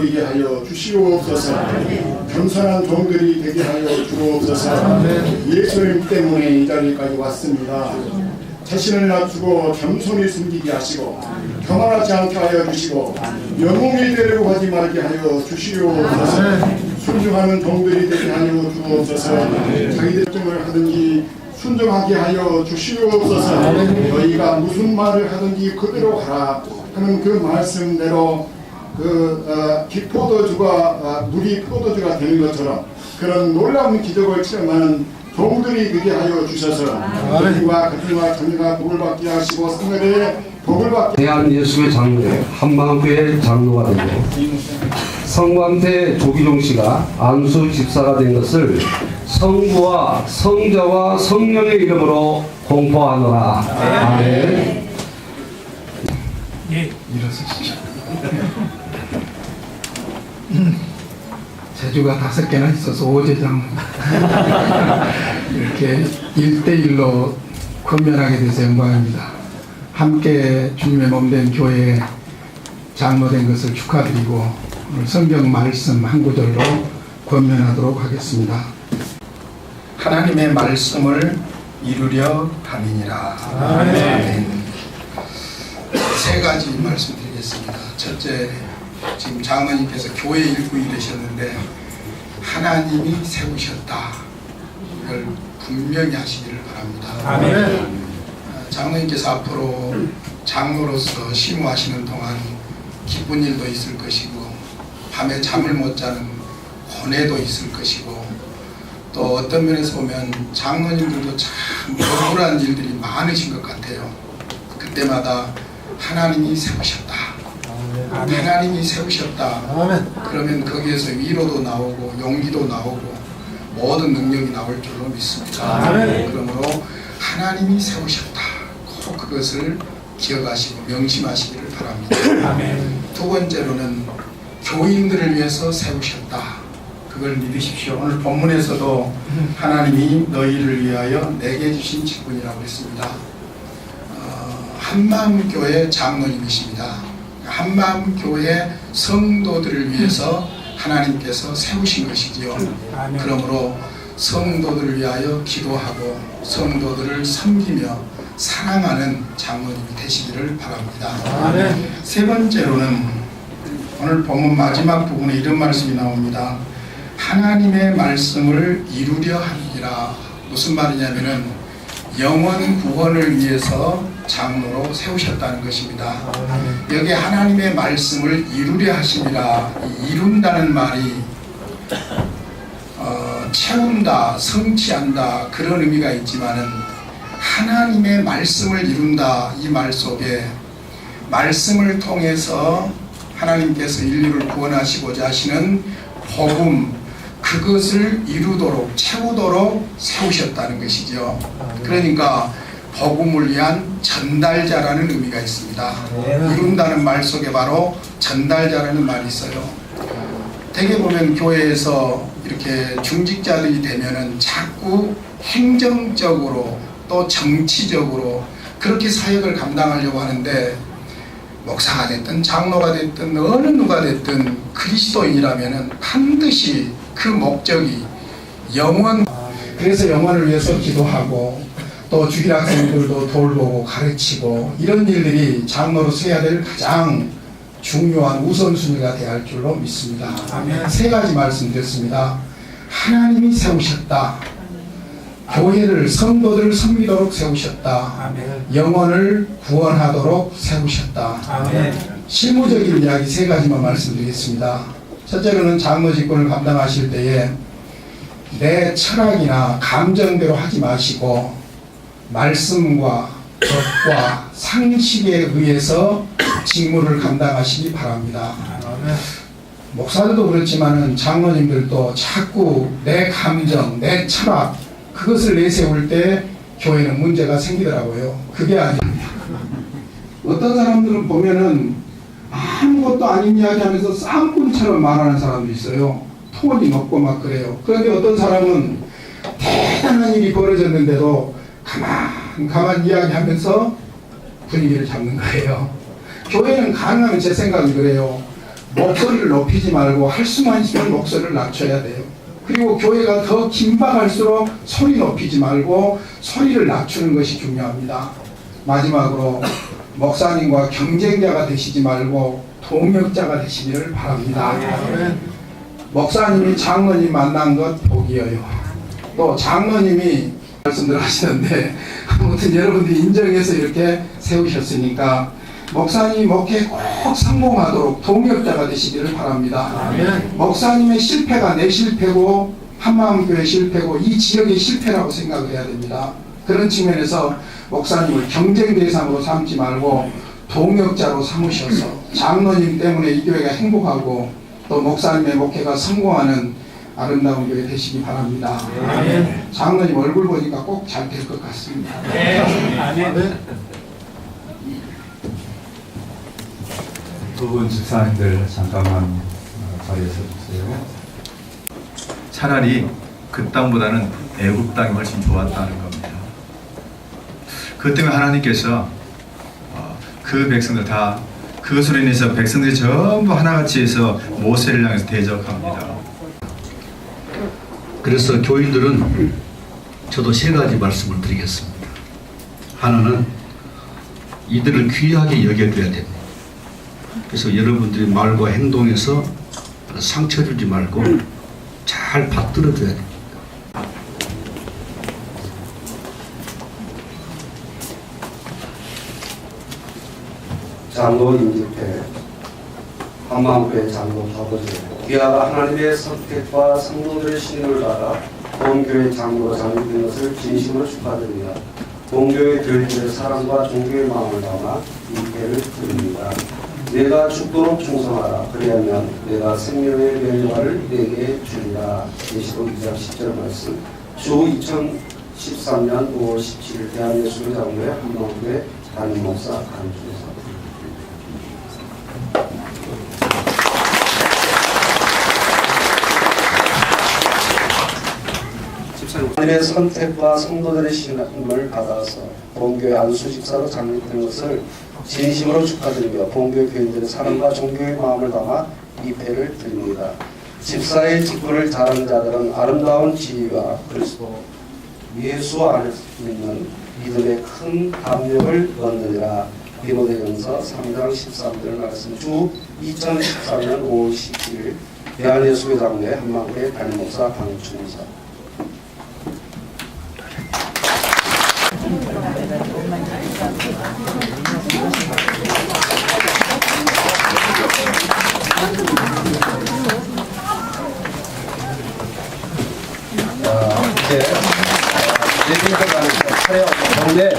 되게 하여 주시옵소서. 겸손한 종들이 되게 하여 주옵소서. 예수님 때문에 이 자리까지 왔습니다. 자신을 낮추고 겸손히 숨기게 하시고 교만하지 않게 하여 주시고 영웅이 되려고 하지 말게 하여 주시옵소서. 순종하는 종들이 되게 하여 주옵소서. 자기들 정을 하든지 순종하게 하여 주시옵소서. 너희가 무슨 말을 하든지 그대로 하라 하는 그 말씀대로 포도주가 물이 포도주가 되는 것처럼 그런 놀라운 기적을 체험하는 종들이 되게 하여 주셔서 우리와 그들과 자녀가 복을 받게 하시고 생활에 복을 받게 대한예수회 장로회 한마음교회 장로가 되고 성광태 조기종 씨가 안수 집사가 된 것을 성부와 성자와 성령의 이름으로 공포하노라. 아멘. 예, 일어서시죠. 제주가 5개나 있어서 오제장 이렇게 1대1로 권면하게 돼서 영광입니다. 함께 주님의 몸된 교회에 장로된 것을 축하드리고 오늘 성경 말씀 한 구절로 권면하도록 하겠습니다. 하나님의 말씀을 이루려 함이니라. 아멘. 3가지 말씀드리겠습니다. 첫째, 지금 장로님께서 교회 일꾼이 되셨는데 하나님이 세우셨다. 이걸 분명히 하시기를 바랍니다. 아멘. 장로님께서 앞으로 장로로서 심호하시는 동안 기쁜 일도 있을 것이고 밤에 잠을 못 자는 고뇌도 있을 것이고 또 어떤 면에서 보면 장로님들도 참 억울한 일들이 많으신 것 같아요. 그때마다 하나님이 세우셨다. 아멘. 하나님이 세우셨다. 아멘. 그러면 거기에서 위로도 나오고 용기도 나오고 모든 능력이 나올 줄로 믿습니다. 아멘. 그러므로 하나님이 세우셨다. 꼭 그것을 기억하시고 명심하시기를 바랍니다. 아멘. 두 번째로는 교인들을 위해서 세우셨다. 그걸 믿으십시오. 오늘 본문에서도 하나님이 너희를 위하여 내게 주신 직분이라고 했습니다. 한마음교회 장로님이십니다. 한마음교회 성도들을 위해서 하나님께서 세우신 것이지요. 그러므로 성도들을 위하여 기도하고 성도들을 섬기며 사랑하는 장로님이 되시기를 바랍니다. 세 번째로는 오늘 본문 마지막 부분에 이런 말씀이 나옵니다. 하나님의 말씀을 이루려 함이라. 무슨 말이냐면은 영원 구원을 위해서 장로로 세우셨다는 것입니다. 여기 하나님의 말씀을 이루려 하심이라. 이룬다는 말이 채운다, 성취한다 그런 의미가 있지만은 하나님의 말씀을 이룬다 이 말 속에 말씀을 통해서 하나님께서 인류를 구원하시고자 하시는 복음 그것을 이루도록 채우도록 세우셨다는 것이죠. 그러니까 복음을 위한 전달자라는 의미가 있습니다. 이룬다는 말 속에 바로 전달자라는 말이 있어요. 대개 보면 교회에서 이렇게 중직자들이 되면은 자꾸 행정적으로 또 정치적으로 그렇게 사역을 감당하려고 하는데 목사가 됐든 장로가 됐든 어느 누가 됐든 그리스도인이라면은 반드시 그 목적이 영원. 그래서 영원을 위해서 기도하고 또 주일 학생들도 돌보고 가르치고 이런 일들이 장로로서 해야 될 가장 중요한 우선순위가 되어야 할 줄로 믿습니다. 아멘. 3가지 말씀드렸습니다. 하나님이 세우셨다. 교회를 성도들을 섬기도록 세우셨다. 아멘. 영혼을 구원하도록 세우셨다. 아멘. 실무적인 이야기 3가지만 말씀드리겠습니다. 첫째로는 장로 직분을 감당하실 때에 내 철학이나 감정대로 하지 마시고 말씀과 법과 상식에 의해서 직무를 감당하시기 바랍니다. 목사들도 그렇지만은 장로님들도 자꾸 내 감정, 내 철학 그것을 내세울 때 교회는 문제가 생기더라고요. 그게 아닙니다. 어떤 사람들은 보면은 아무것도 아닌 이야기 하면서 쌈꾼처럼 말하는 사람도 있어요. 톤이 높고 막 그래요. 그런데 어떤 사람은 대단한 일이 벌어졌는데도 가만 이야기하면서 분위기를 잡는 거예요. 교회는 가능하면 제 생각은 그래요. 목소리를 높이지 말고 할 수만 있으면 목소리를 낮춰야 돼요. 그리고 교회가 더 긴박할수록 소리 높이지 말고 소리를 낮추는 것이 중요합니다. 마지막으로 목사님과 경쟁자가 되시지 말고 동역자가 되시기를 바랍니다. 목사님이 장로님 만난 것 복이에요. 또 장로님이 말씀들 하시는데 아무튼 여러분들이 인정해서 이렇게 세우셨으니까 목사님 목회 꼭 성공하도록 동역자가 되시기를 바랍니다. 목사님의 실패가 내 실패고 한마음교회 실패고 이 지역의 실패라고 생각을 해야 됩니다. 그런 측면에서 목사님을 경쟁 대상으로 삼지 말고 동역자로 삼으셔서 장로님 때문에 이 교회가 행복하고 또 목사님의 목회가 성공하는 아름다운 교회 되시기 바랍니다. 장로님 얼굴 보니까 꼭 잘 될 것 같습니다. 두 분 집사님들 잠깐만 자리에 서주세요. 차라리 그 땅보다는 애굽 땅이 훨씬 좋았다는 겁니다. 그 때문에 하나님께서 그 백성들 다 그것으로 인해서 백성들이 전부 하나같이 해서 모세를 향해서 대적합니다. 그래서 교인들은 저도 세 가지 말씀을 드리겠습니다. 하나는 이들을 귀하게 여겨줘야 됩니다. 그래서 여러분들이 말과 행동에서 상처 주지 말고 잘 받들어줘야 됩니다. 장로 임집회 한마음교회 장로 아버지 귀하가 하나님의 선택과 성도들의 신임을 받아 본교회 장로로 장립된 것을 진심으로 축하드립니다. 본교회 교인들의 사랑과 존경의 마음을 담아 임패를 드립니다. 내가 죽도록 충성하라. 그리하면 내가 생명의 멸류관을 내게 주리라. 계시록 2장 10절 말씀. 주 2013년 5월 17일 대한예수교 장로회 한마음교회 담임 목사 강준사. 하나님의 선택과 성도들의 신임을 받아서 본교회 안수 집사로 장립된 것을 진심으로 축하드리며 본교회 교인들의 사랑과 존경의 마음을 담아 입회를 드립니다. 집사의 직분을 잘하는 자들은 아름다운 지위와 그리스도 예수 안에서 있는 믿음의 큰 담력을 얻느니라. 디모데전서 3장 13절 말씀. 주 2013년 5월 17일 대한예수교 장로회 한마음교회 담임 목사 강충사. 이제 예수님께서 차례 가운데